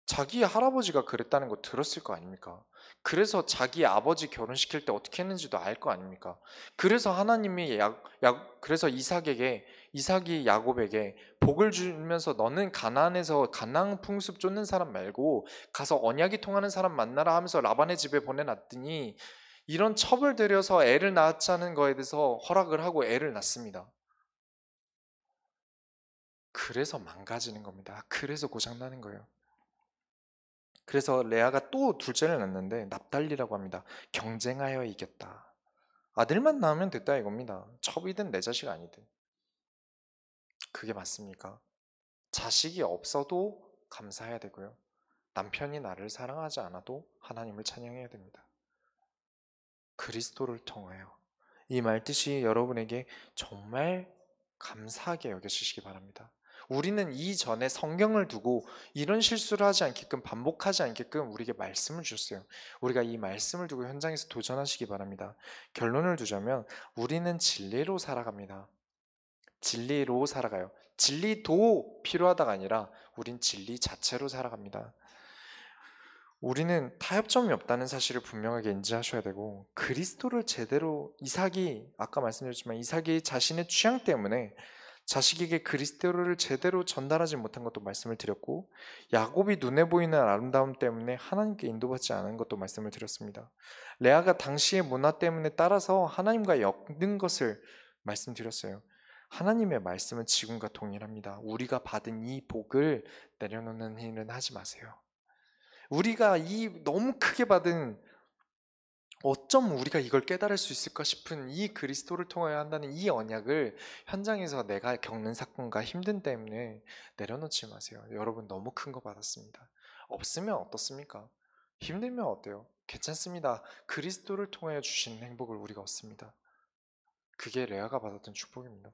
자기 할아버지가 그랬다는 거 들었을 거 아닙니까? 그래서 자기 아버지 결혼시킬 때 어떻게 했는지도 알 거 아닙니까? 그래서 하나님이 그래서 이삭이 야곱에게 복을 주면서 너는 가나안에서 가나안 풍습 쫓는 사람 말고 가서 언약이 통하는 사람 만나라 하면서 라반의 집에 보내놨더니 이런 첩을 들여서 애를 낳자는 거에 대해서 허락을 하고 애를 낳습니다. 그래서 망가지는 겁니다. 그래서 고장나는 거예요. 그래서 레아가 또 둘째를 낳는데 납달리라고 합니다. 경쟁하여 이겼다. 아들만 낳으면 됐다 이겁니다. 첩이든 내 자식 아니든. 그게 맞습니까? 자식이 없어도 감사해야 되고요. 남편이 나를 사랑하지 않아도 하나님을 찬양해야 됩니다. 그리스도를 통하여 이 말뜻이 여러분에게 정말 감사하게 여겨지시기 바랍니다. 우리는 이전에 성경을 두고 이런 실수를 하지 않게끔 반복하지 않게끔 우리에게 말씀을 주셨어요. 우리가 이 말씀을 두고 현장에서 도전하시기 바랍니다. 결론을 두자면 우리는 진리로 살아갑니다. 진리로 살아가요. 진리도 필요하다가 아니라 우린 진리 자체로 살아갑니다. 우리는 타협점이 없다는 사실을 분명하게 인지하셔야 되고 그리스도를 제대로 아까 말씀드렸지만 이삭이 자신의 취향 때문에 자식에게 그리스도를 제대로 전달하지 못한 것도 말씀을 드렸고 야곱이 눈에 보이는 아름다움 때문에 하나님께 인도받지 않은 것도 말씀을 드렸습니다. 레아가 당시의 문화 때문에 따라서 하나님과 엮는 것을 말씀드렸어요. 하나님의 말씀은 지금과 동일합니다. 우리가 받은 이 복을 내려놓는 일은 하지 마세요. 우리가 이 너무 크게 받은 어쩜 우리가 이걸 깨달을 수 있을까 싶은 이 그리스도를 통하여 한다는 이 언약을 현장에서 내가 겪는 사건과 힘든 때문에 내려놓지 마세요. 여러분 너무 큰 거 받았습니다. 없으면 어떻습니까? 힘들면 어때요? 괜찮습니다. 그리스도를 통하여 주신 행복을 우리가 얻습니다. 그게 레아가 받았던 축복입니다.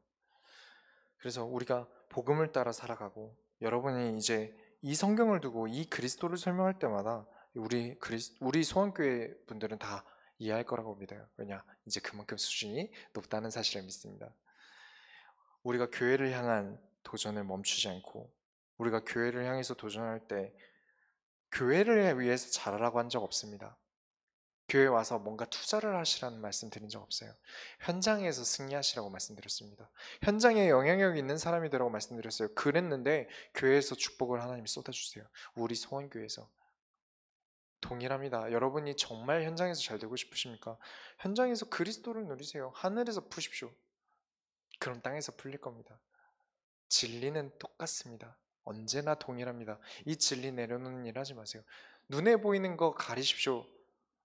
그래서 우리가 복음을 따라 살아가고 여러분이 이제 이 성경을 두고 이 그리스도를 설명할 때마다 우리 소원교회 분들은 다 이해할 거라고 믿어요. 왜냐? 이제 그만큼 수준이 높다는 사실을 믿습니다. 우리가 교회를 향한 도전을 멈추지 않고 우리가 교회를 향해서 도전할 때 교회를 위해서 잘하라고 한 적 없습니다. 교회 와서 뭔가 투자를 하시라는 말씀 드린 적 없어요. 현장에서 승리하시라고 말씀드렸습니다. 현장에 영향력 있는 사람이 되라고 말씀드렸어요. 그랬는데 교회에서 축복을 하나님이 쏟아주세요. 우리 소원교회에서. 동일합니다. 여러분이 정말 현장에서 잘 되고 싶으십니까? 현장에서 그리스도를 누리세요. 하늘에서 푸십시오. 그럼 땅에서 풀릴 겁니다. 진리는 똑같습니다. 언제나 동일합니다. 이 진리 내려놓는 일 하지 마세요. 눈에 보이는 거 가리십시오.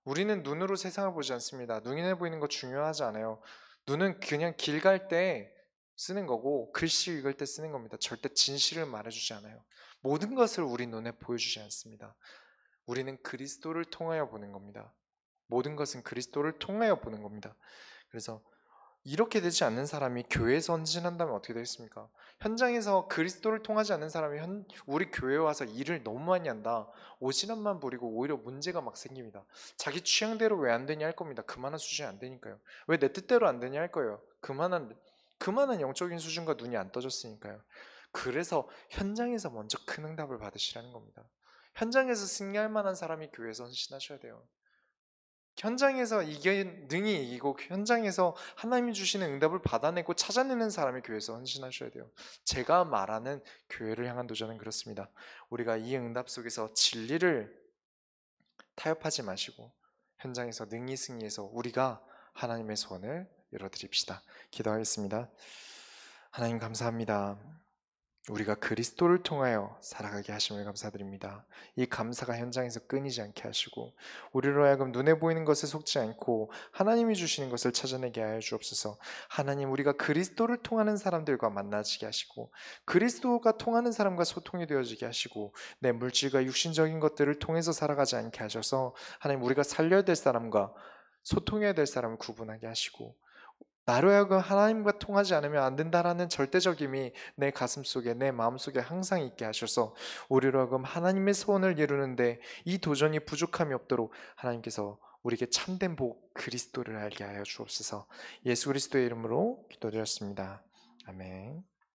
우리는 눈으로 세상을 보지 않습니다. 눈에 보이는 거 중요하지 않아요. 눈은 그냥 길 갈 때 쓰는 거고 글씨 읽을 때 쓰는 겁니다. 절대 진실을 말해주지 않아요. 모든 것을 우리 눈에 보여주지 않습니다. 우리는 그리스도를 통하여 보는 겁니다. 모든 것은 그리스도를 통하여 보는 겁니다. 그래서 이렇게 되지 않는 사람이 교회에서 헌신한다면 어떻게 되겠습니까? 현장에서 그리스도를 통하지 않는 사람이 우리 교회에 와서 일을 너무 많이 한다. 오지랖만 부리고 오히려 문제가 막 생깁니다. 자기 취향대로 왜 안 되냐 할 겁니다. 그만한 수준이 안 되니까요. 왜 내 뜻대로 안 되냐 할 거예요. 그만한 영적인 수준과 눈이 안 떠졌으니까요. 그래서 현장에서 먼저 큰 응답을 받으시라는 겁니다. 현장에서 승리할 만한 사람이 교회에서 헌신하셔야 돼요. 현장에서 이게 능히 이기고 현장에서 하나님이 주시는 응답을 받아내고 찾아내는 사람이 교회에서 헌신하셔야 돼요. 제가 말하는 교회를 향한 도전은 그렇습니다. 우리가 이 응답 속에서 진리를 타협하지 마시고 현장에서 능히 승리해서 우리가 하나님의 소원을 이뤄드립시다. 기도하겠습니다. 하나님 감사합니다. 우리가 그리스도를 통하여 살아가게 하심을 감사드립니다. 이 감사가 현장에서 끊이지 않게 하시고 우리로 하여금 눈에 보이는 것에 속지 않고 하나님이 주시는 것을 찾아내게 하여 주옵소서. 하나님, 우리가 그리스도를 통하는 사람들과 만나지게 하시고 그리스도가 통하는 사람과 소통이 되어지게 하시고 내 물질과 육신적인 것들을 통해서 살아가지 않게 하셔서 하나님, 우리가 살려야 될 사람과 소통해야 될 사람을 구분하게 하시고 나로 하여금 하나님과 통하지 않으면 안 된다라는 절대적임이 내 가슴 속에, 내 마음 속에 항상 있게 하셔서 우리로 하여금 하나님의 소원을 이루는데 이 도전이 부족함이 없도록 하나님께서 우리에게 참된 복 그리스도를 알게 하여 주옵소서. 예수 그리스도의 이름으로 기도드렸습니다. 아멘.